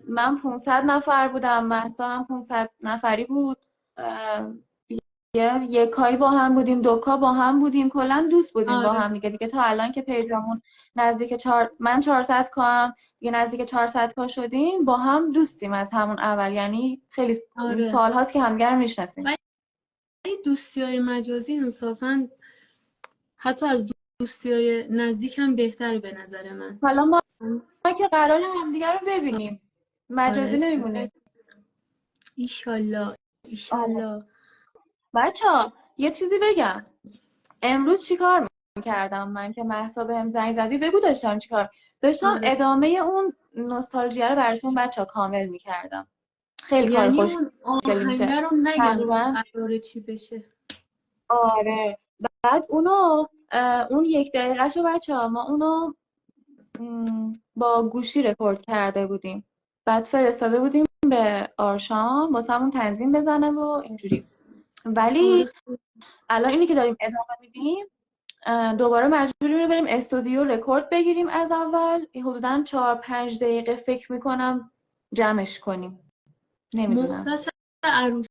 من 500 نفر بودم، مهسا هم 500 نفری بود. اه، یکایی با هم بودیم، دوکا با هم بودیم، کلا دوست بودیم با آره هم دیگه تا الان که پیجمون نزدیک من 400 کا هم دیگه نزدیک 400 کا شدیم، با هم دوستیم از همون اول، یعنی خیلی آره. سال هاست که همدیگه رو میشناسیم. ولی دوستی‌های مجازی انصافا حتی از دوستی‌های نزدیک هم بهتره به نظر من. حالا ما که قرار همدیگه رو ببینیم، آره مجازی اسم نمیمونیم. ایشالله آره. ایشالله. بچه‌ها یه چیزی بگم، امروز چیکار میکردم من که مهسا بهم زنگ زدی؟ بگو داشتم چیکار. داشتم آره ادامه اون نوستالژیا رو براتون بچه‌ها کامل میکردم. خیلی کار یعنی خوشگلی اون میشه. آهنگر رو نگم تقریبا قراره چی بشه. آره. بعد اون 1 دقیقه‌شو بچه‌ها ما اونو با گوشی رکورد کرده بودیم، بعد فرستاده بودیم به آرشان واسه همون تنظیم بزنه و اینجوری. آره ولی الان اینی که داریم ادامه میدیم، دوباره مجبوریم بریم استودیو رکورد بگیریم از اول، حدوداً 4-5 دقیقه فکر میکنم جمعش کنیم. نمیدونم. مختص عروسی